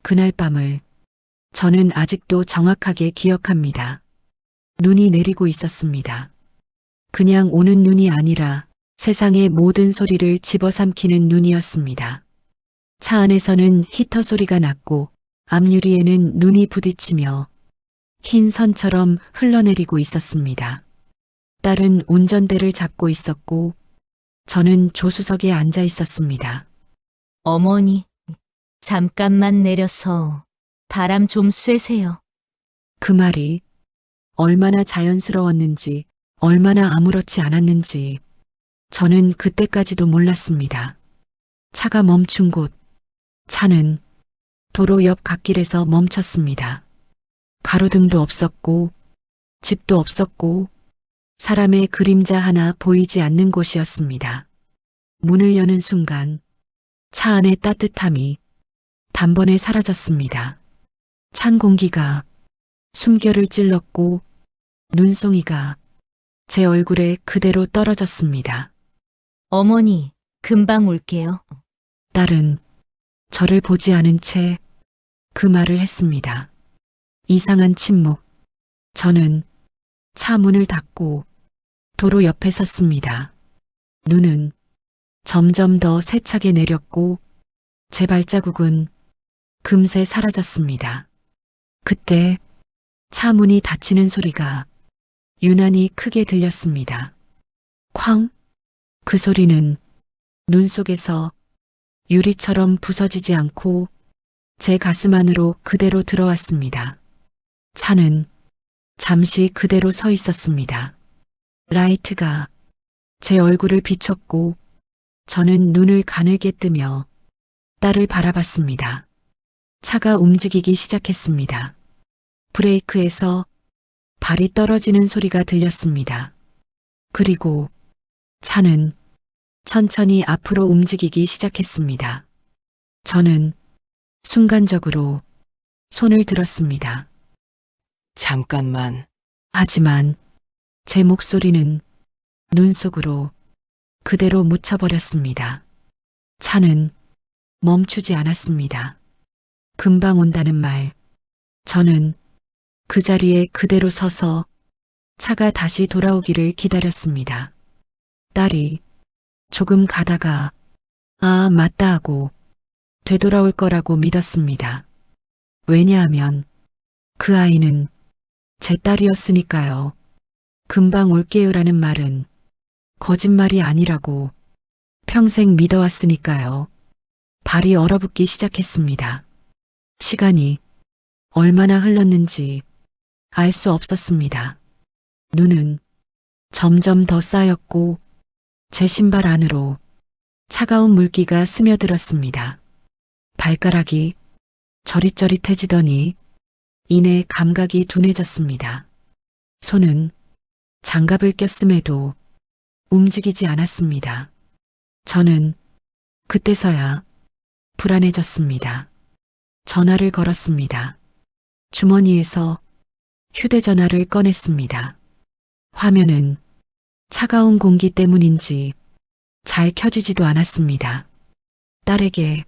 그날 밤을 저는 아직도 정확하게 기억합니다. 눈이 내리고 있었습니다. 그냥 오는 눈이 아니라 세상의 모든 소리를 집어삼키는 눈이었습니다. 차 안에서는 히터 소리가 났고 앞유리에는 눈이 부딪히며 흰 선처럼 흘러내리고 있었습니다. 딸은 운전대를 잡고 있었고 저는 조수석에 앉아 있었습니다. 어머니, 잠깐만 내려서 바람 좀 쐬세요. 그 말이 얼마나 자연스러웠는지, 얼마나 아무렇지 않았는지 저는 그때까지도 몰랐습니다. 차가 멈춘 곳, 차는 도로 옆 갓길에서 멈췄습니다. 가로등도 없었고, 집도 없었고, 사람의 그림자 하나 보이지 않는 곳이었습니다. 문을 여는 순간 차 안의 따뜻함이 단번에 사라졌습니다. 찬 공기가 숨결을 찔렀고 눈송이가 제 얼굴에 그대로 떨어졌습니다. 어머니, 금방 올게요. 딸은 저를 보지 않은 채 그 말을 했습니다. 이상한 침묵. 저는 차 문을 닫고 도로 옆에 섰습니다. 눈은 점점 더 세차게 내렸고 제 발자국은 금세 사라졌습니다. 그때 차 문이 닫히는 소리가 유난히 크게 들렸습니다. 쾅! 그 소리는 눈 속에서 유리처럼 부서지지 않고 제 가슴 안으로 그대로 들어왔습니다. 차는 잠시 그대로 서 있었습니다. 라이트가 제 얼굴을 비췄고 저는 눈을 가늘게 뜨며 딸을 바라봤습니다. 차가 움직이기 시작했습니다. 브레이크에서 발이 떨어지는 소리가 들렸습니다. 그리고 차는 천천히 앞으로 움직이기 시작했습니다. 저는 순간적으로 손을 들었습니다. 잠깐만. 하지만 제 목소리는 눈 속으로 그대로 묻혀버렸습니다. 차는 멈추지 않았습니다. 금방 온다는 말. 저는 그 자리에 그대로 서서 차가 다시 돌아오기를 기다렸습니다. 딸이 조금 가다가 아, 맞다 하고 되돌아올 거라고 믿었습니다. 왜냐하면 그 아이는 제 딸이었으니까요. 금방 올게요라는 말은 거짓말이 아니라고 평생 믿어왔으니까요. 발이 얼어붙기 시작했습니다. 시간이 얼마나 흘렀는지 알 수 없었습니다. 눈은 점점 더 쌓였고 제 신발 안으로 차가운 물기가 스며들었습니다. 발가락이 저릿저릿해지더니 이내 감각이 둔해졌습니다. 손은 장갑을 꼈음에도 움직이지 않았습니다. 저는 그때서야 불안해졌습니다. 전화를 걸었습니다. 주머니에서 휴대전화를 꺼냈습니다. 화면은 차가운 공기 때문인지 잘 켜지지도 않았습니다. 딸에게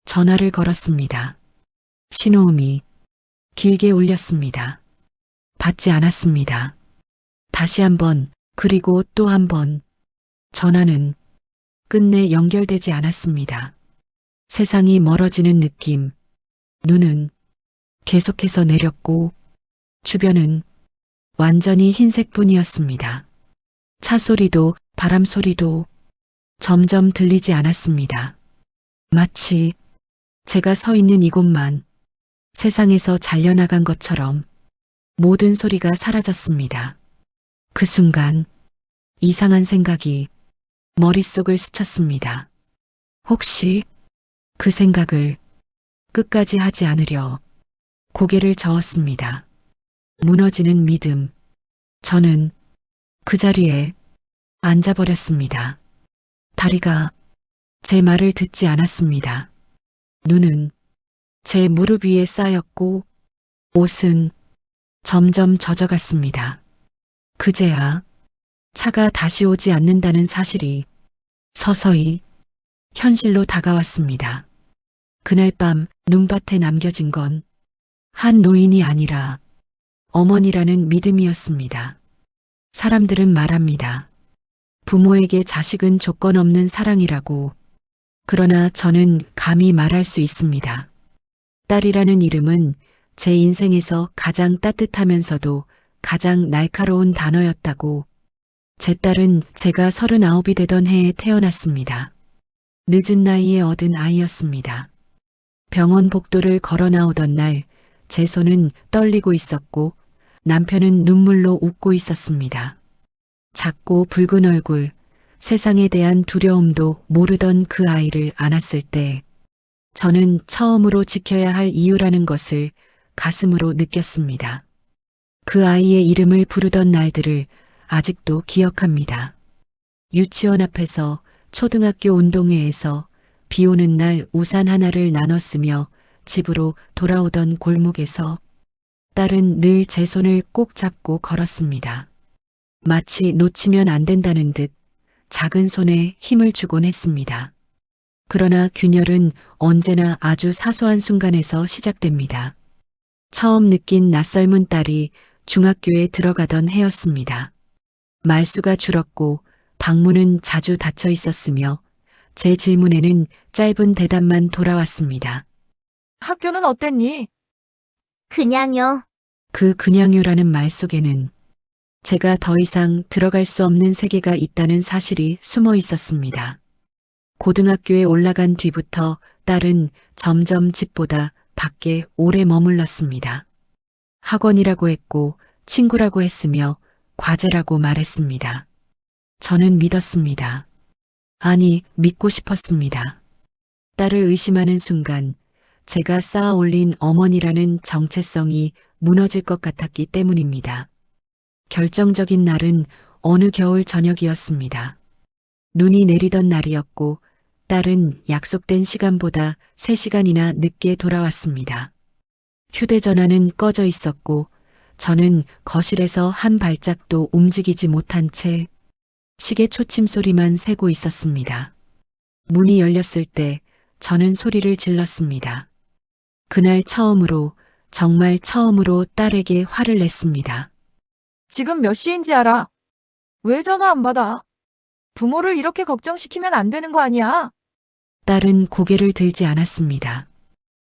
전화를 걸었습니다. 신호음이 길게 울렸습니다. 받지 않았습니다. 다시 한번 그리고 또 한 번 전화는 끝내 연결되지 않았습니다. 세상이 멀어지는 느낌. 눈은 계속해서 내렸고 주변은 완전히 흰색뿐이었습니다. 차 소리도 바람 소리도 점점 들리지 않았습니다. 마치 제가 서 있는 이곳만 세상에서 잘려나간 것처럼 모든 소리가 사라졌습니다. 그 순간 이상한 생각이 머릿속을 스쳤습니다. 혹시 그 생각을 끝까지 하지 않으려 고개를 저었습니다. 무너지는 믿음. 저는 그 자리에 앉아버렸습니다. 다리가 제 말을 듣지 않았습니다. 눈은 제 무릎 위에 쌓였고 옷은 점점 젖어갔습니다. 그제야 차가 다시 오지 않는다는 사실이 서서히 현실로 다가왔습니다. 그날 밤 눈밭에 남겨진 건 한 노인이 아니라 어머니라는 믿음이었습니다. 사람들은 말합니다. 부모에게 자식은 조건 없는 사랑이라고. 그러나 저는 감히 말할 수 있습니다. 딸이라는 이름은 제 인생에서 가장 따뜻하면서도 가장 날카로운 단어였다고. 제 딸은 제가 39이 되던 해에 태어났습니다. 늦은 나이에 얻은 아이였습니다. 병원 복도를 걸어 나오던 날 제 손은 떨리고 있었고 남편은 눈물로 웃고 있었습니다. 작고 붉은 얼굴, 세상에 대한 두려움도 모르던 그 아이를 안았을 때 저는 처음으로 지켜야 할 이유라는 것을 가슴으로 느꼈습니다. 그 아이의 이름을 부르던 날들을 아직도 기억합니다. 유치원 앞에서, 초등학교 운동회에서, 비 오는 날 우산 하나를 나눠 쓰며 집으로 돌아오던 골목에서 딸은 늘 제 손을 꼭 잡고 걸었습니다. 마치 놓치면 안 된다는 듯 작은 손에 힘을 주곤 했습니다. 그러나 균열은 언제나 아주 사소한 순간에서 시작됩니다. 처음 느낀 낯설문 딸이 중학교에 들어가던 해였습니다. 말수가 줄었고 방문은 자주 닫혀 있었으며 제 질문에는 짧은 대답만 돌아왔습니다. 학교는 어땠니? 그냥요. 그 그냥요라는 말 속에는 제가 더 이상 들어갈 수 없는 세계가 있다는 사실이 숨어 있었습니다. 고등학교에 올라간 뒤부터 딸은 점점 집보다 밖에 오래 머물렀습니다. 학원이라고 했고 친구라고 했으며 과제라고 말했습니다. 저는 믿었습니다. 아니, 믿고 싶었습니다. 딸을 의심하는 순간 제가 쌓아 올린 어머니라는 정체성이 무너질 것 같았기 때문입니다. 결정적인 날은 어느 겨울 저녁이었습니다. 눈이 내리던 날이었고 딸은 약속된 시간보다 3시간이나 늦게 돌아왔습니다. 휴대전화는 꺼져 있었고 저는 거실에서 한 발짝도 움직이지 못한 채 시계 초침 소리만 새고 있었습니다. 문이 열렸을 때 저는 소리를 질렀습니다. 그날 처음으로, 정말 처음으로 딸에게 화를 냈습니다. 지금 몇 시인지 알아? 왜 전화 안 받아? 부모를 이렇게 걱정시키면 안 되는 거 아니야? 딸은 고개를 들지 않았습니다.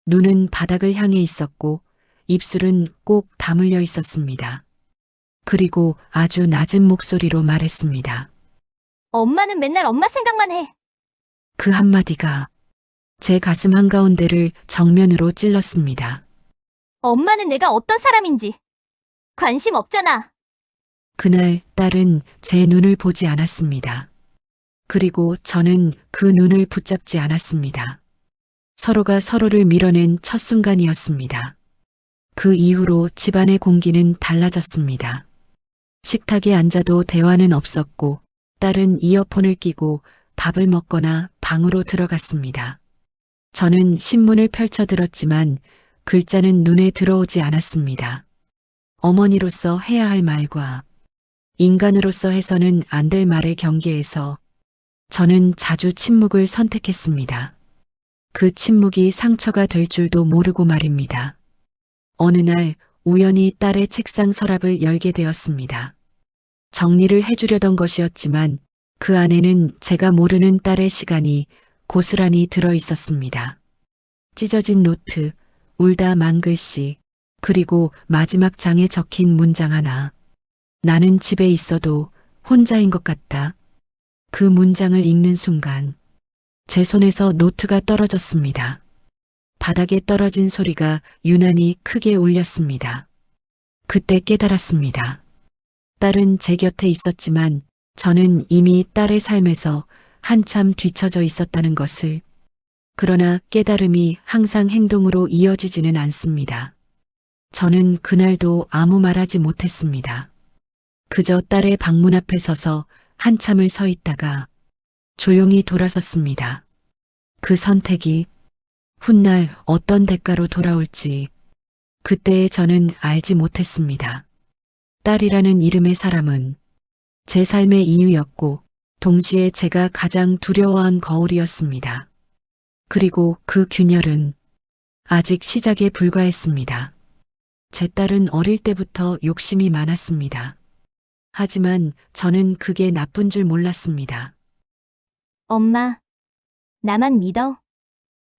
눈은 바닥을 향해 있었고 입술은 꼭 다물려 있었습니다. 그리고 아주 낮은 목소리로 말했습니다. 엄마는 맨날 엄마 생각만 해. 그 한마디가 제 가슴 한가운데를 정면으로 찔렀습니다. 엄마는 내가 어떤 사람인지 관심 없잖아. 그날 딸은 제 눈을 보지 않았습니다. 그리고 저는 그 눈을 붙잡지 않았습니다. 서로가 서로를 밀어낸 첫 순간이었습니다. 그 이후로 집안의 공기는 달라졌습니다. 식탁에 앉아도 대화는 없었고 딸은 이어폰을 끼고 밥을 먹거나 방으로 들어갔습니다. 저는 신문을 펼쳐 들었지만 글자는 눈에 들어오지 않았습니다. 어머니로서 해야 할 말과 인간으로서 해서는 안 될 말의 경계에서 저는 자주 침묵을 선택했습니다. 그 침묵이 상처가 될 줄도 모르고 말입니다. 어느 날 우연히 딸의 책상 서랍을 열게 되었습니다. 정리를 해주려던 것이었지만 그 안에는 제가 모르는 딸의 시간이 고스란히 들어 있었습니다. 찢어진 노트, 울다 만 글씨, 그리고 마지막 장에 적힌 문장 하나. 나는 집에 있어도 혼자인 것 같다. 그 문장을 읽는 순간 제 손에서 노트가 떨어졌습니다. 바닥에 떨어진 소리가 유난히 크게 울렸습니다. 그때 깨달았습니다. 딸은 제 곁에 있었지만 저는 이미 딸의 삶에서 한참 뒤처져 있었다는 것을. 그러나 깨달음이 항상 행동으로 이어지지는 않습니다. 저는 그날도 아무 말하지 못했습니다. 그저 딸의 방문 앞에 서서 한참을 서 있다가 조용히 돌아섰습니다. 그 선택이 훗날 어떤 대가로 돌아올지 그때의 저는 알지 못했습니다. 딸이라는 이름의 사람은 제 삶의 이유였고 동시에 제가 가장 두려워한 거울이었습니다. 그리고 그 균열은 아직 시작에 불과했습니다. 제 딸은 어릴 때부터 욕심이 많았습니다. 하지만 저는 그게 나쁜 줄 몰랐습니다. 엄마, 나만 믿어.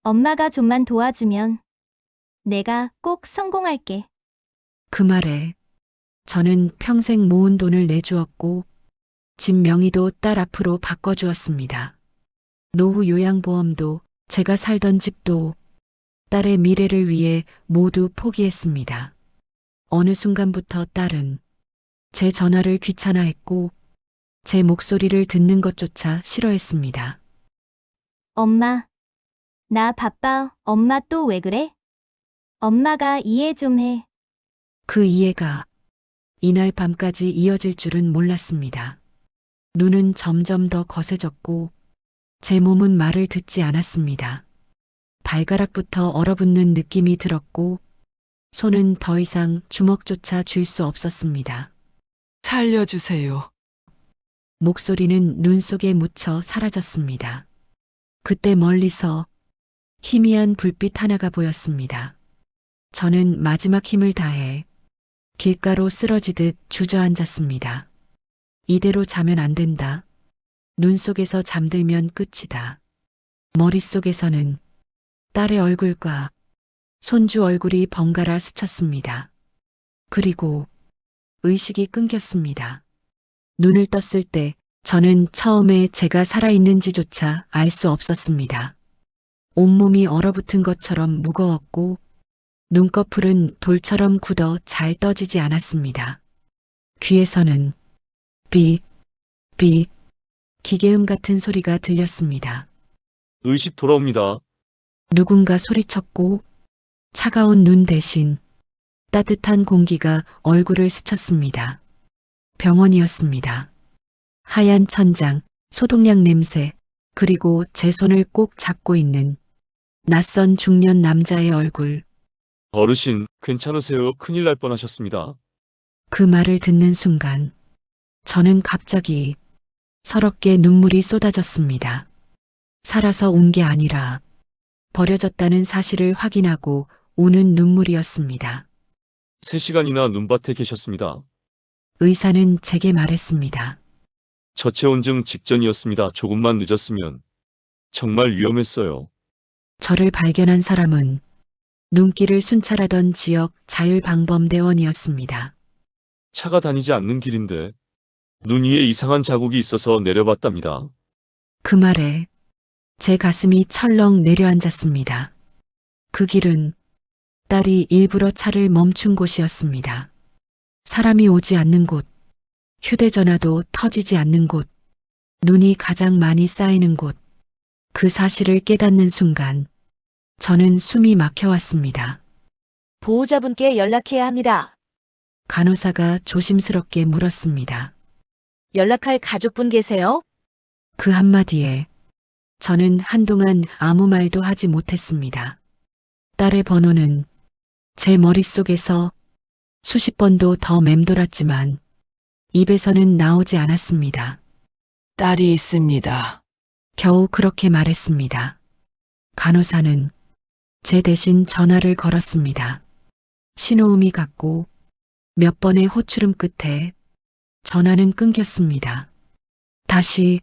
엄마가 좀만 도와주면 내가 꼭 성공할게. 그 말에 저는 평생 모은 돈을 내주었고 집 명의도 딸 앞으로 바꿔주었습니다. 노후 요양보험도 제가 살던 집도 딸의 미래를 위해 모두 포기했습니다. 어느 순간부터 딸은 제 전화를 귀찮아했고 제 목소리를 듣는 것조차 싫어했습니다. 엄마, 나 바빠. 엄마 또 왜 그래? 엄마가 이해 좀 해. 그 이해가 이날 밤까지 이어질 줄은 몰랐습니다. 눈은 점점 더 거세졌고 제 몸은 말을 듣지 않았습니다. 발가락부터 얼어붙는 느낌이 들었고 손은 더 이상 주먹조차 쥘 수 없었습니다. 살려주세요. 목소리는 눈 속에 묻혀 사라졌습니다. 그때 멀리서 희미한 불빛 하나가 보였습니다. 저는 마지막 힘을 다해 길가로 쓰러지듯 주저앉았습니다. 이대로 자면 안 된다. 눈 속에서 잠들면 끝이다. 머릿속에서는 딸의 얼굴과 손주 얼굴이 번갈아 스쳤습니다. 그리고 의식이 끊겼습니다. 눈을 떴을 때 저는 처음에 제가 살아있는지조차 알 수 없었습니다. 온몸이 얼어붙은 것처럼 무거웠고 눈꺼풀은 돌처럼 굳어 잘 떠지지 않았습니다. 귀에서는 삐, 삐, 기계음 같은 소리가 들렸습니다. 의식 돌아옵니다. 누군가 소리쳤고 차가운 눈 대신 따뜻한 공기가 얼굴을 스쳤습니다. 병원이었습니다. 하얀 천장, 소독약 냄새, 그리고 제 손을 꼭 잡고 있는 낯선 중년 남자의 얼굴. 어르신, 괜찮으세요? 큰일 날 뻔하셨습니다. 그 말을 듣는 순간 저는 갑자기 서럽게 눈물이 쏟아졌습니다. 살아서 온 게 아니라 버려졌다는 사실을 확인하고 우는 눈물이었습니다. 3시간이나 눈밭에 계셨습니다. 의사는 제게 말했습니다. 저체온증 직전이었습니다. 조금만 늦었으면 정말 위험했어요. 저를 발견한 사람은 눈길을 순찰하던 지역 자율방범대원이었습니다. 차가 다니지 않는 길인데 눈 위에 이상한 자국이 있어서 내려봤답니다. 그 말에 제 가슴이 철렁 내려앉았습니다. 그 길은 딸이 일부러 차를 멈춘 곳이었습니다. 사람이 오지 않는 곳, 휴대전화도 터지지 않는 곳, 눈이 가장 많이 쌓이는 곳. 그 사실을 깨닫는 순간 저는 숨이 막혀왔습니다. 보호자분께 연락해야 합니다. 간호사가 조심스럽게 물었습니다. 연락할 가족분 계세요? 그 한마디에 저는 한동안 아무 말도 하지 못했습니다. 딸의 번호는 제 머릿속에서 수십 번도 더 맴돌았지만 입에서는 나오지 않았습니다. 딸이 있습니다. 겨우 그렇게 말했습니다. 간호사는 제 대신 전화를 걸었습니다. 신호음이 갔고 몇 번의 호출음 끝에 전화는 끊겼습니다. 다시,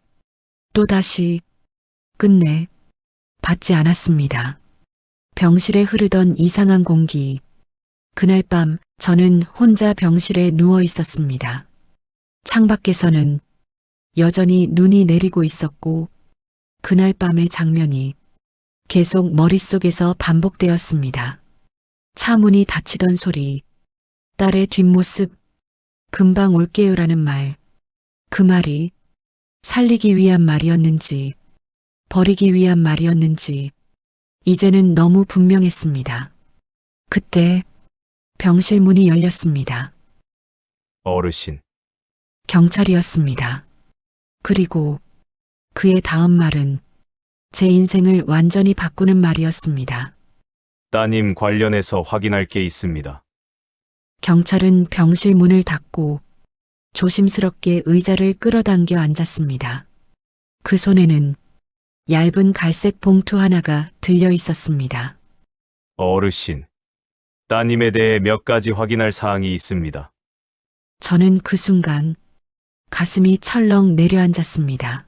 또다시, 끝내 받지 않았습니다. 병실에 흐르던 이상한 공기. 그날 밤 저는 혼자 병실에 누워 있었습니다. 창밖에서는 여전히 눈이 내리고 있었고 그날 밤의 장면이 계속 머릿속에서 반복되었습니다. 차 문이 닫히던 소리, 딸의 뒷모습, 금방 올게요라는 말. 그 말이 살리기 위한 말이었는지 버리기 위한 말이었는지 이제는 너무 분명했습니다. 그때 병실 문이 열렸습니다. 어르신, 경찰이었습니다. 그리고 그의 다음 말은 제 인생을 완전히 바꾸는 말이었습니다. 따님 관련해서 확인할 게 있습니다. 경찰은 병실 문을 닫고 조심스럽게 의자를 끌어당겨 앉았습니다. 그 손에는 얇은 갈색 봉투 하나가 들려 있었습니다. 어르신, 따님에 대해 몇 가지 확인할 사항이 있습니다. 저는 그 순간 가슴이 철렁 내려앉았습니다.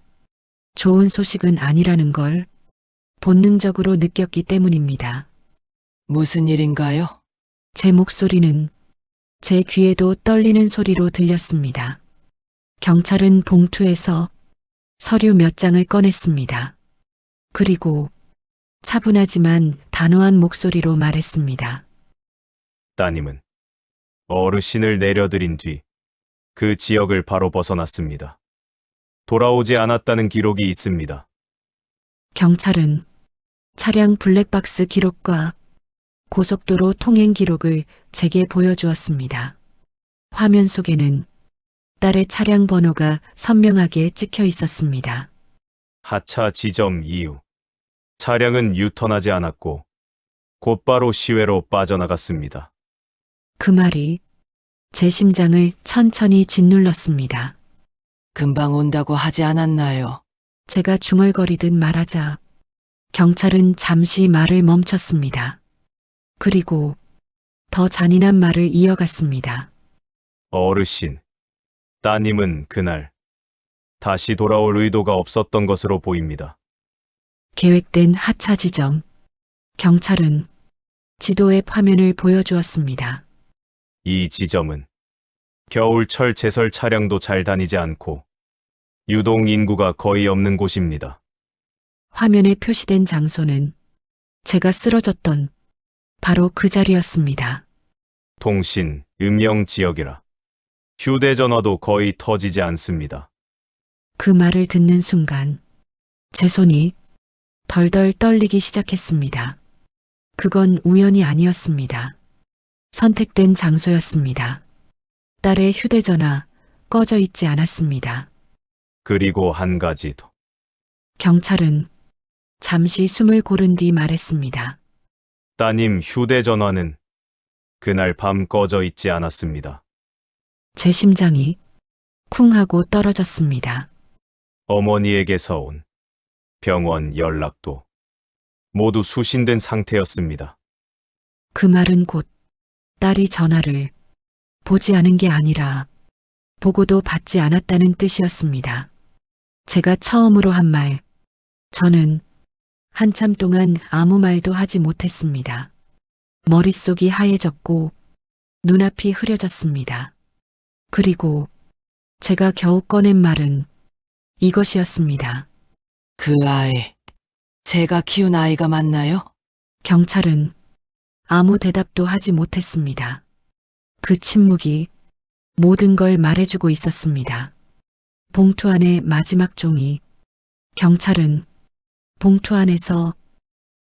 좋은 소식은 아니라는 걸 본능적으로 느꼈기 때문입니다. 무슨 일인가요? 제 목소리는 제 귀에도 떨리는 소리로 들렸습니다. 경찰은 봉투에서 서류 몇 장을 꺼냈습니다. 그리고 차분하지만 단호한 목소리로 말했습니다. 따님은 어르신을 내려드린 뒤 그 지역을 바로 벗어났습니다. 돌아오지 않았다는 기록이 있습니다. 경찰은 차량 블랙박스 기록과 고속도로 통행 기록을 제게 보여주었습니다. 화면 속에는 딸의 차량 번호가 선명하게 찍혀 있었습니다. 하차 지점 이후 차량은 유턴하지 않았고 곧바로 시외로 빠져나갔습니다. 그 말이 제 심장을 천천히 짓눌렀습니다. 금방 온다고 하지 않았나요? 제가 중얼거리듯 말하자 경찰은 잠시 말을 멈췄습니다. 그리고 더 잔인한 말을 이어갔습니다. 어르신, 따님은 그날 다시 돌아올 의도가 없었던 것으로 보입니다. 계획된 하차 지점. 경찰은 지도의 화면을 보여주었습니다. 이 지점은 겨울철 제설 차량도 잘 다니지 않고 유동 인구가 거의 없는 곳입니다. 화면에 표시된 장소는 제가 쓰러졌던 바로 그 자리였습니다. 통신, 음영 지역이라 휴대전화도 거의 터지지 않습니다. 그 말을 듣는 순간 제 손이 덜덜 떨리기 시작했습니다. 그건 우연이 아니었습니다. 선택된 장소였습니다. 딸의 휴대전화 꺼져 있지 않았습니다. 그리고 한 가지 더. 경찰은 잠시 숨을 고른 뒤 말했습니다. 따님 휴대전화는 그날 밤 꺼져 있지 않았습니다. 제 심장이 쿵 하고 떨어졌습니다. 어머니에게서 온 병원 연락도 모두 수신된 상태였습니다. 그 말은 곧 딸이 전화를 보지 않은 게 아니라 보고도 받지 않았다는 뜻이었습니다. 제가 처음으로 한 말, 저는 한참 동안 아무 말도 하지 못했습니다. 머릿속이 하얘졌고 눈앞이 흐려졌습니다. 그리고 제가 겨우 꺼낸 말은 이것이었습니다. 그 아이, 제가 키운 아이가 맞나요? 경찰은 아무 대답도 하지 못했습니다. 그 침묵이 모든 걸 말해주고 있었습니다. 봉투 안의 마지막 종이. 경찰은 봉투 안에서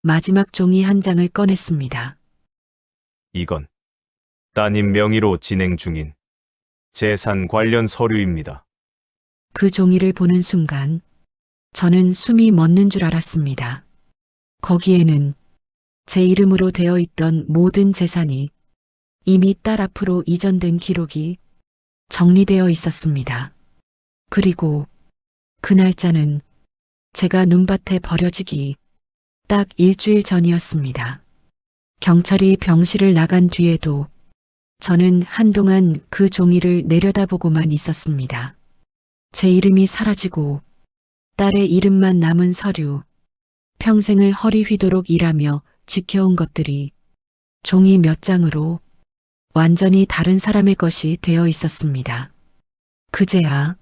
마지막 종이 한 장을 꺼냈습니다. 이건 따님 명의로 진행 중인 재산 관련 서류입니다. 그 종이를 보는 순간 저는 숨이 멎는 줄 알았습니다. 거기에는 제 이름으로 되어 있던 모든 재산이 이미 딸 앞으로 이전된 기록이 정리되어 있었습니다. 그리고 그 날짜는 제가 눈밭에 버려지기 딱 일주일 전이었습니다. 경찰이 병실을 나간 뒤에도 저는 한동안 그 종이를 내려다보고만 있었습니다. 제 이름이 사라지고 딸의 이름만 남은 서류, 평생을 허리 휘도록 일하며 지켜온 것들이 종이 몇 장으로 완전히 다른 사람의 것이 되어 있었습니다. 그제야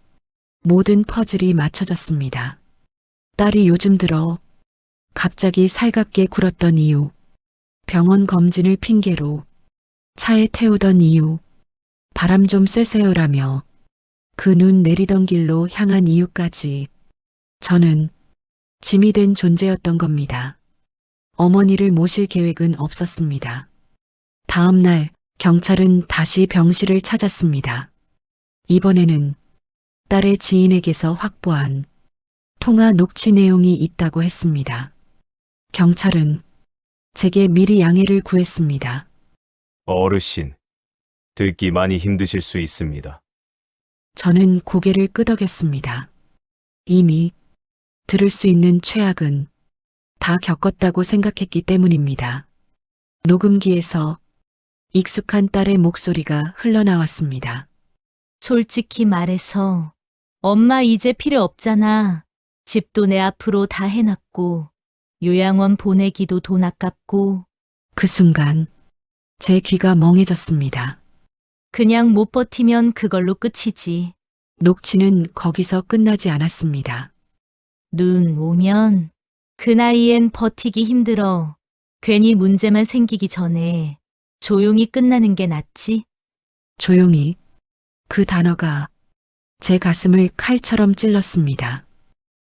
모든 퍼즐이 맞춰졌습니다. 딸이 요즘 들어 갑자기 살갑게 굴었던 이유, 병원 검진을 핑계로 차에 태우던 이유, 바람 좀 쐬세요라며 그 눈 내리던 길로 향한 이유까지 저는 짐이 된 존재였던 겁니다. 어머니를 모실 계획은 없었습니다. 다음 날 경찰은 다시 병실을 찾았습니다. 이번에는 딸의 지인에게서 확보한 통화 녹취 내용이 있다고 했습니다. 경찰은 제게 미리 양해를 구했습니다. 어르신, 듣기 많이 힘드실 수 있습니다. 저는 고개를 끄덕였습니다. 이미 들을 수 있는 최악은 다 겪었다고 생각했기 때문입니다. 녹음기에서 익숙한 딸의 목소리가 흘러나왔습니다. 솔직히 말해서 엄마 이제 필요 없잖아. 집도 내 앞으로 다 해놨고 요양원 보내기도 돈 아깝고 그 순간 제 귀가 멍해졌습니다. 그냥 못 버티면 그걸로 끝이지. 녹취는 거기서 끝나지 않았습니다. 눈 오면 그 나이엔 버티기 힘들어. 괜히 문제만 생기기 전에 조용히 끝나는 게 낫지. 조용히 그 단어가 제 가슴을 칼처럼 찔렀습니다.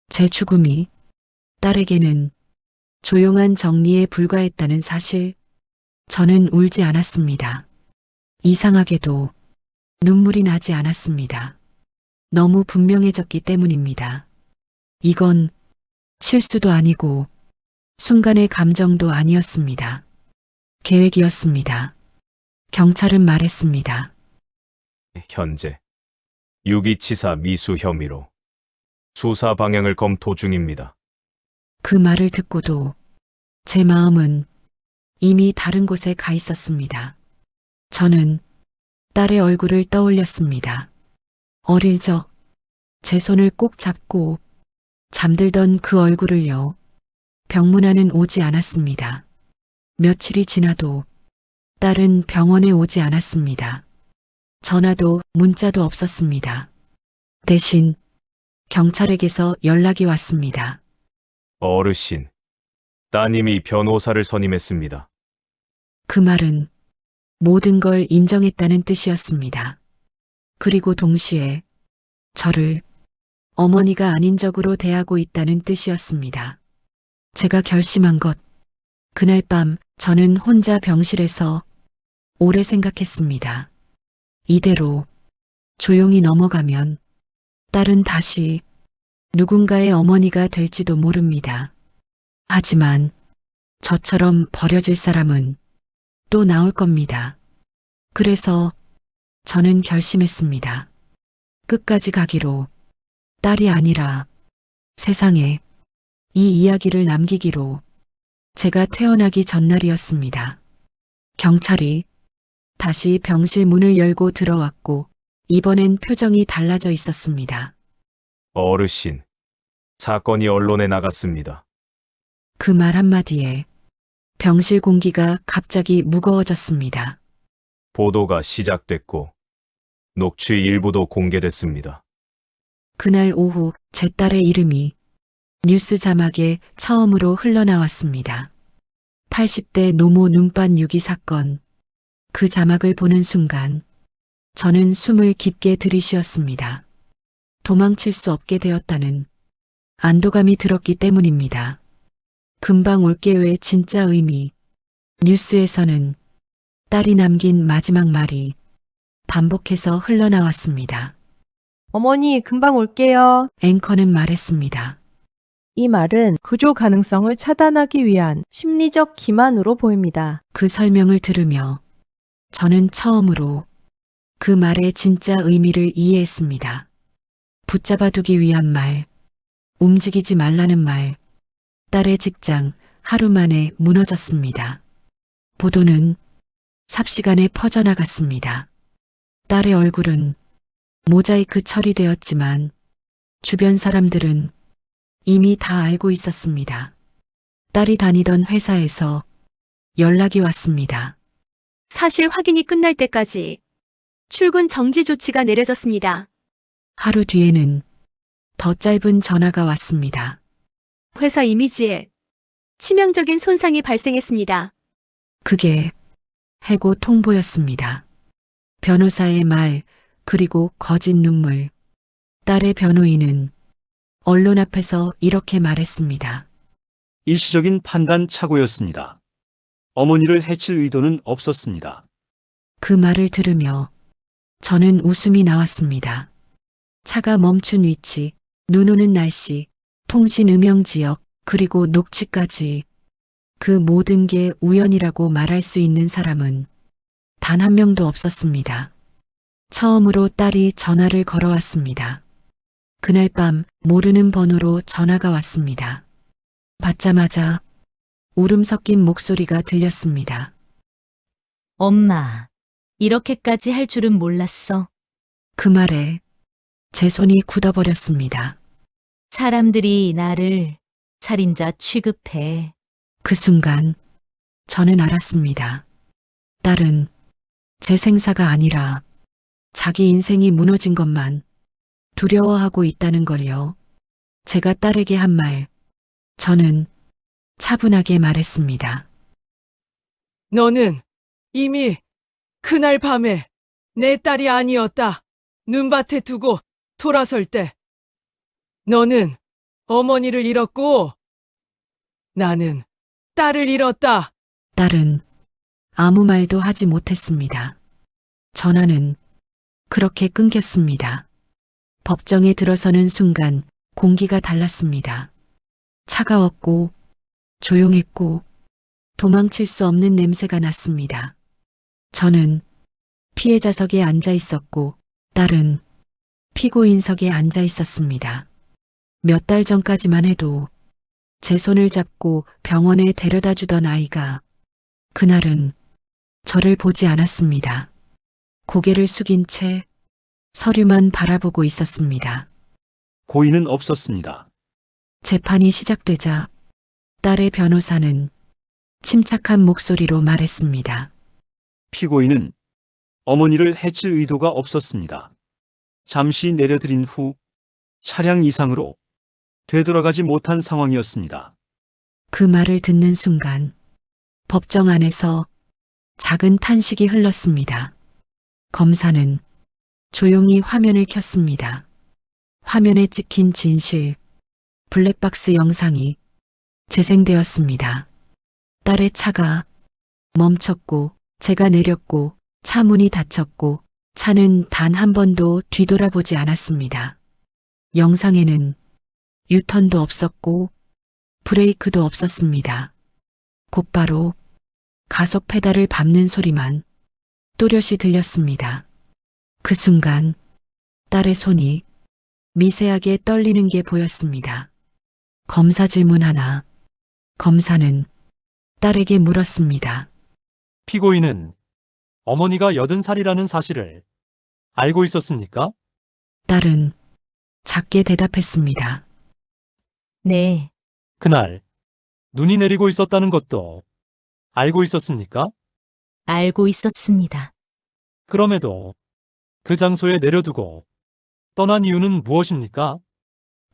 제 죽음이 딸에게는 조용한 정리에 불과했다는 사실, 저는 울지 않았습니다. 이상하게도 눈물이 나지 않았습니다. 너무 분명해졌기 때문입니다. 이건 실수도 아니고 순간의 감정도 아니었습니다. 계획이었습니다. 경찰은 말했습니다. 현재 유기치사 미수 혐의로 수사 방향을 검토 중입니다. 그 말을 듣고도 제 마음은 이미 다른 곳에 가 있었습니다. 저는 딸의 얼굴을 떠올렸습니다. 어릴 적 제 손을 꼭 잡고 잠들던 그 얼굴을요. 병문안은 오지 않았습니다. 며칠이 지나도 딸은 병원에 오지 않았습니다. 전화도 문자도 없었습니다. 대신 경찰에게서 연락이 왔습니다. 어르신, 따님이 변호사를 선임했습니다. 그 말은 모든 걸 인정했다는 뜻이었습니다. 그리고 동시에 저를 어머니가 아닌 적으로 대하고 있다는 뜻이었습니다. 제가 결심한 것, 그날 밤 저는 혼자 병실에서 오래 생각했습니다. 이대로 조용히 넘어가면 딸은 다시 누군가의 어머니가 될지도 모릅니다. 하지만 저처럼 버려질 사람은 또 나올 겁니다. 그래서 저는 결심했습니다. 끝까지 가기로, 딸이 아니라 세상에 이 이야기를 남기기로. 제가 퇴원하기 전날이었습니다. 경찰이 다시 병실 문을 열고 들어왔고 이번엔 표정이 달라져 있었습니다. 어르신, 사건이 언론에 나갔습니다. 그 말 한마디에 병실 공기가 갑자기 무거워졌습니다. 보도가 시작됐고 녹취 일부도 공개됐습니다. 그날 오후 제 딸의 이름이 뉴스 자막에 처음으로 흘러나왔습니다. 80대 노모 눈밭 유기 사건. 그 자막을 보는 순간 저는 숨을 깊게 들이쉬었습니다. 도망칠 수 없게 되었다는 안도감이 들었기 때문입니다. 금방 올게요의 진짜 의미. 뉴스에서는 딸이 남긴 마지막 말이 반복해서 흘러나왔습니다. 어머니, 금방 올게요. 앵커는 말했습니다. 이 말은 구조 가능성을 차단하기 위한 심리적 기만으로 보입니다. 그 설명을 들으며 저는 처음으로 그 말의 진짜 의미를 이해했습니다. 붙잡아두기 위한 말, 움직이지 말라는 말, 딸의 직장 하루 만에 무너졌습니다. 보도는 삽시간에 퍼져나갔습니다. 딸의 얼굴은 모자이크 처리되었지만 주변 사람들은 이미 다 알고 있었습니다. 딸이 다니던 회사에서 연락이 왔습니다. 사실 확인이 끝날 때까지 출근 정지 조치가 내려졌습니다. 하루 뒤에는 더 짧은 전화가 왔습니다. 회사 이미지에 치명적인 손상이 발생했습니다. 그게 해고 통보였습니다. 변호사의 말, 그리고 거짓 눈물. 딸의 변호인은 언론 앞에서 이렇게 말했습니다. 일시적인 판단 착오였습니다. 어머니를 해칠 의도는 없었습니다. 그 말을 들으며 저는 웃음이 나왔습니다. 차가 멈춘 위치, 눈 오는 날씨, 통신 음영 지역, 그리고 녹취까지 그 모든 게 우연이라고 말할 수 있는 사람은 단 한 명도 없었습니다. 처음으로 딸이 전화를 걸어왔습니다. 그날 밤 모르는 번호로 전화가 왔습니다. 받자마자 울음 섞인 목소리가 들렸습니다. 엄마, 이렇게까지 할 줄은 몰랐어. 그 말에 제 손이 굳어버렸습니다. 사람들이 나를 살인자 취급해. 그 순간 저는 알았습니다. 딸은 제 생사가 아니라 자기 인생이 무너진 것만 두려워하고 있다는 걸요. 제가 딸에게 한 말, 저는 차분하게 말했습니다. 너는 이미 그날 밤에 내 딸이 아니었다. 눈밭에 두고 돌아설 때 너는 어머니를 잃었고 나는 딸을 잃었다. 딸은 아무 말도 하지 못했습니다. 전화는 그렇게 끊겼습니다. 법정에 들어서는 순간 공기가 달랐습니다. 차가웠고 조용했고 도망칠 수 없는 냄새가 났습니다. 저는 피해자석에 앉아 있었고 딸은 피고인석에 앉아 있었습니다. 몇 달 전까지만 해도 제 손을 잡고 병원에 데려다 주던 아이가 그날은 저를 보지 않았습니다. 고개를 숙인 채 서류만 바라보고 있었습니다. 고의는 없었습니다. 재판이 시작되자 딸의 변호사는 침착한 목소리로 말했습니다. 피고인은 어머니를 해칠 의도가 없었습니다. 잠시 내려드린 후 차량 이상으로 되돌아가지 못한 상황이었습니다. 그 말을 듣는 순간 법정 안에서 작은 탄식이 흘렀습니다. 검사는 조용히 화면을 켰습니다. 화면에 찍힌 진실, 블랙박스 영상이 재생되었습니다. 딸의 차가 멈췄고 제가 내렸고 차 문이 닫혔고 차는 단 한 번도 뒤돌아보지 않았습니다. 영상에는 유턴도 없었고 브레이크도 없었습니다. 곧바로 가속 페달을 밟는 소리만 또렷이 들렸습니다. 그 순간 딸의 손이 미세하게 떨리는 게 보였습니다. 검사 질문 하나. 검사는 딸에게 물었습니다. 피고인은 어머니가 80살이라는 사실을 알고 있었습니까? 딸은 작게 대답했습니다. 네, 그날 눈이 내리고 있었다는 것도 알고 있었습니까? 알고 있었습니다. 그럼에도 그 장소에 내려두고 떠난 이유는 무엇입니까?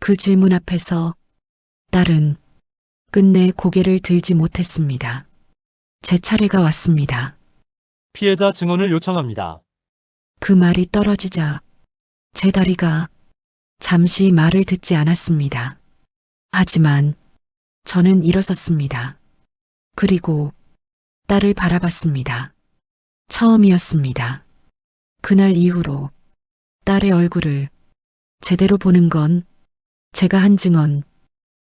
그 질문 앞에서 딸은 끝내 고개를 들지 못했습니다. 제 차례가 왔습니다. 피해자 증언을 요청합니다. 그 말이 떨어지자 제 다리가 잠시 말을 듣지 않았습니다. 하지만 저는 일어섰습니다. 그리고 딸을 바라봤습니다. 처음이었습니다. 그날 이후로 딸의 얼굴을 제대로 보는 건 제가 한 증언,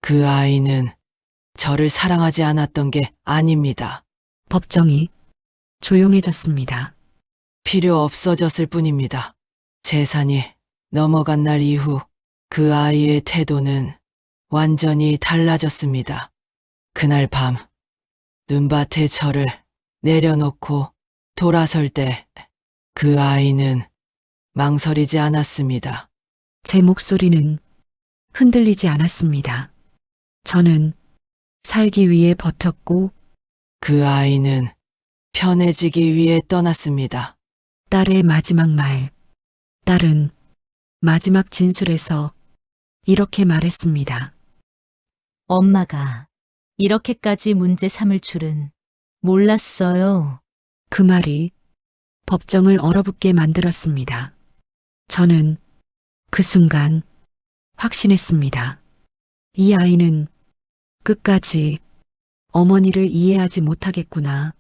그 아이는 저를 사랑하지 않았던 게 아닙니다. 법정이 조용해졌습니다. 필요 없어졌을 뿐입니다. 재산이 넘어간 날 이후 그 아이의 태도는 완전히 달라졌습니다. 그날 밤 눈밭에 저를 내려놓고 돌아설 때 그 아이는 망설이지 않았습니다. 제 목소리는 흔들리지 않았습니다. 저는 살기 위해 버텼고 그 아이는 편해지기 위해 떠났습니다. 딸의 마지막 말. 딸은 마지막 진술에서 이렇게 말했습니다. 엄마가 이렇게까지 문제 삼을 줄은 몰랐어요. 그 말이 법정을 얼어붙게 만들었습니다. 저는 그 순간 확신했습니다. 이 아이는 끝까지 어머니를 이해하지 못하겠구나.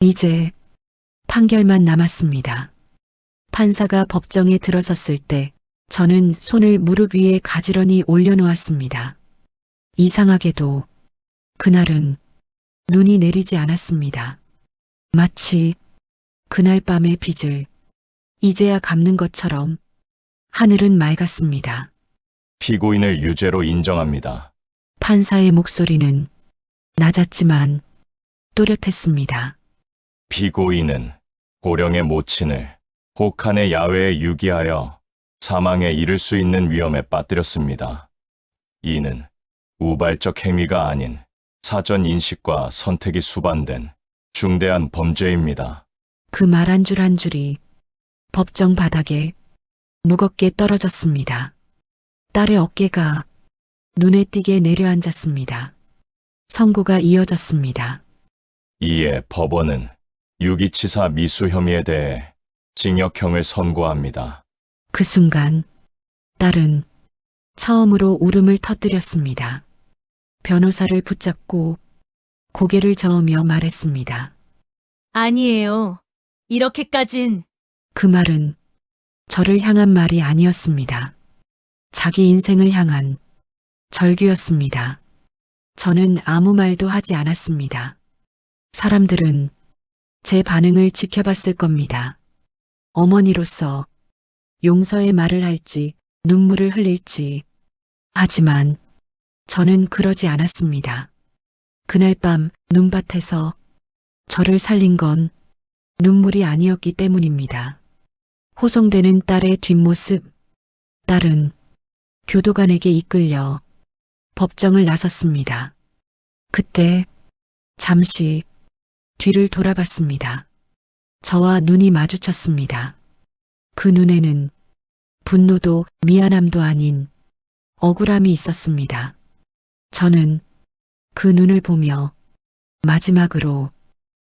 이제 판결만 남았습니다. 판사가 법정에 들어섰을 때 저는 손을 무릎 위에 가지런히 올려놓았습니다. 이상하게도 그날은 눈이 내리지 않았습니다. 마치 그날 밤의 빚을 이제야 갚는 것처럼 하늘은 맑았습니다. 피고인을 유죄로 인정합니다. 판사의 목소리는 낮았지만 또렷했습니다. 피고인은 고령의 모친을 혹한의 야외에 유기하여 사망에 이를 수 있는 위험에 빠뜨렸습니다. 이는 우발적 행위가 아닌 사전 인식과 선택이 수반된 중대한 범죄입니다. 그 말 한 줄 한 줄이 법정 바닥에 무겁게 떨어졌습니다. 딸의 어깨가 눈에 띄게 내려앉았습니다. 선고가 이어졌습니다. 이에 법원은 유기치사 미수 혐의에 대해 징역형을 선고합니다. 그 순간 딸은 처음으로 울음을 터뜨렸습니다. 변호사를 붙잡고 고개를 저으며 말했습니다. 아니에요. 이렇게까진. 그 말은 저를 향한 말이 아니었습니다. 자기 인생을 향한 절규였습니다. 저는 아무 말도 하지 않았습니다. 사람들은 제 반응을 지켜봤을 겁니다. 어머니로서 용서의 말을 할지 눈물을 흘릴지. 하지만 저는 그러지 않았습니다. 그날 밤 눈밭에서 저를 살린 건 눈물이 아니었기 때문입니다. 호송되는 딸의 뒷모습. 딸은 교도관에게 이끌려 법정을 나섰습니다. 그때 잠시 뒤를 돌아봤습니다. 저와 눈이 마주쳤습니다. 그 눈에는 분노도 미안함도 아닌 억울함이 있었습니다. 저는 그 눈을 보며 마지막으로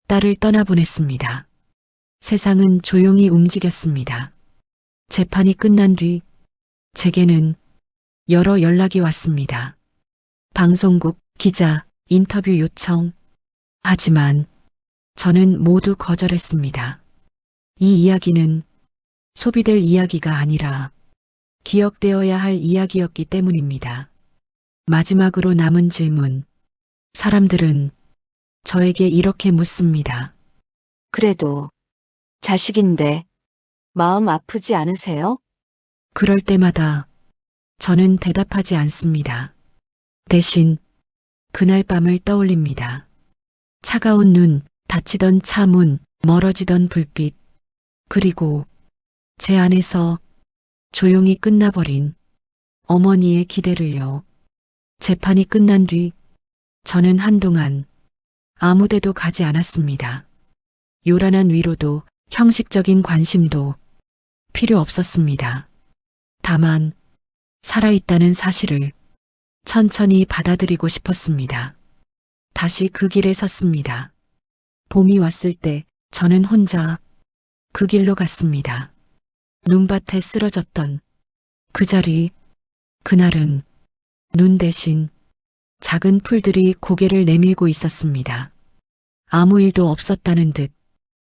딸을 떠나보냈습니다. 세상은 조용히 움직였습니다. 재판이 끝난 뒤 제게는 여러 연락이 왔습니다. 방송국, 기자, 인터뷰 요청. 하지만 저는 모두 거절했습니다. 이 이야기는 소비될 이야기가 아니라 기억되어야 할 이야기였기 때문입니다. 마지막으로 남은 질문. 사람들은 저에게 이렇게 묻습니다. 그래도 자식인데 마음 아프지 않으세요? 그럴 때마다 저는 대답하지 않습니다. 대신 그날 밤을 떠올립니다. 차가운 눈, 닫히던 차 문, 멀어지던 불빛, 그리고 제 안에서 조용히 끝나버린 어머니의 기대를요. 재판이 끝난 뒤 저는 한동안 아무데도 가지 않았습니다. 요란한 위로도 형식적인 관심도 필요 없었습니다. 다만 살아있다는 사실을 천천히 받아들이고 싶었습니다. 다시 그 길에 섰습니다. 봄이 왔을 때 저는 혼자 그 길로 갔습니다. 눈밭에 쓰러졌던 그 자리, 그날은 눈 대신 작은 풀들이 고개를 내밀고 있었습니다. 아무 일도 없었다는 듯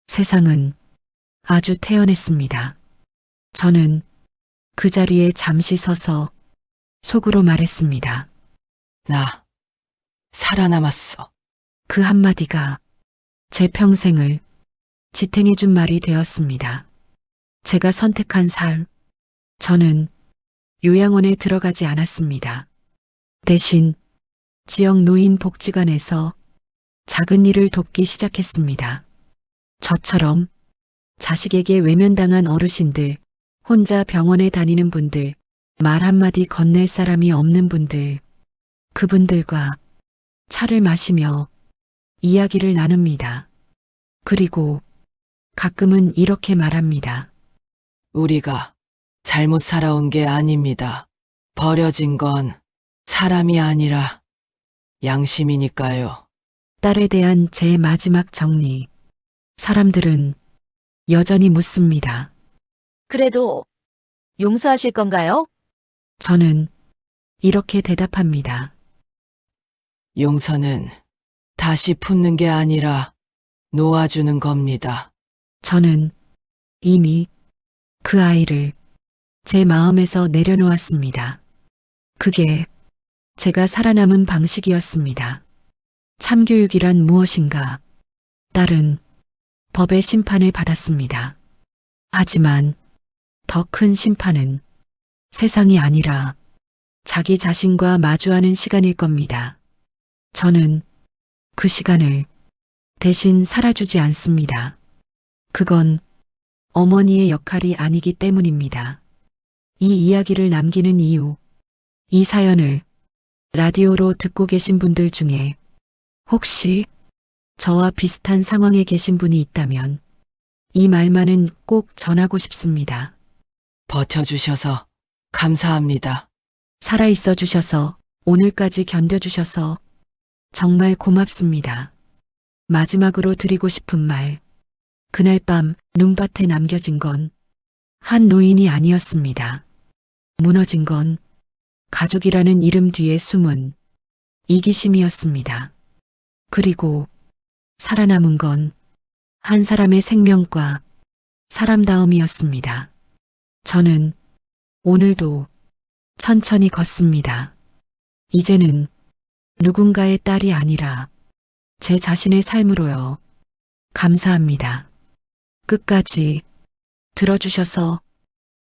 세상은 아주 태연했습니다. 저는 그 자리에 잠시 서서 속으로 말했습니다. 나 살아남았어. 그 한마디가 제 평생을 지탱해준 말이 되었습니다. 제가 선택한 삶, 저는 요양원에 들어가지 않았습니다. 대신 지역 노인 복지관에서 작은 일을 돕기 시작했습니다. 저처럼 자식에게 외면당한 어르신들, 혼자 병원에 다니는 분들, 말 한마디 건넬 사람이 없는 분들, 그분들과 차를 마시며 이야기를 나눕니다. 그리고 가끔은 이렇게 말합니다. 우리가 잘못 살아온 게 아닙니다. 버려진 건 사람이 아니라 양심이니까요. 딸에 대한 제 마지막 정리. 사람들은 여전히 묻습니다. 그래도 용서하실 건가요? 저는 이렇게 대답합니다. 용서는 다시 품는 게 아니라 놓아주는 겁니다. 저는 이미 그 아이를 제 마음에서 내려놓았습니다. 그게 제가 살아남은 방식이었습니다. 참교육이란 무엇인가? 딸은 법의 심판을 받았습니다. 하지만 더 큰 심판은 세상이 아니라 자기 자신과 마주하는 시간일 겁니다. 저는 그 시간을 대신 살아주지 않습니다. 그건 어머니의 역할이 아니기 때문입니다. 이 이야기를 남기는 이유, 이 사연을 라디오로 듣고 계신 분들 중에 혹시 저와 비슷한 상황에 계신 분이 있다면 이 말만은 꼭 전하고 싶습니다. 버텨주셔서 감사합니다. 살아있어 주셔서, 오늘까지 견뎌주셔서 정말 고맙습니다. 마지막으로 드리고 싶은 말, 그날 밤 눈밭에 남겨진 건 한 노인이 아니었습니다. 무너진 건 가족이라는 이름 뒤에 숨은 이기심이었습니다. 그리고 살아남은 건 한 사람의 생명과 사람다움이었습니다. 저는 오늘도 천천히 걷습니다. 이제는 누군가의 딸이 아니라 제 자신의 삶으로요. 감사합니다. 끝까지 들어주셔서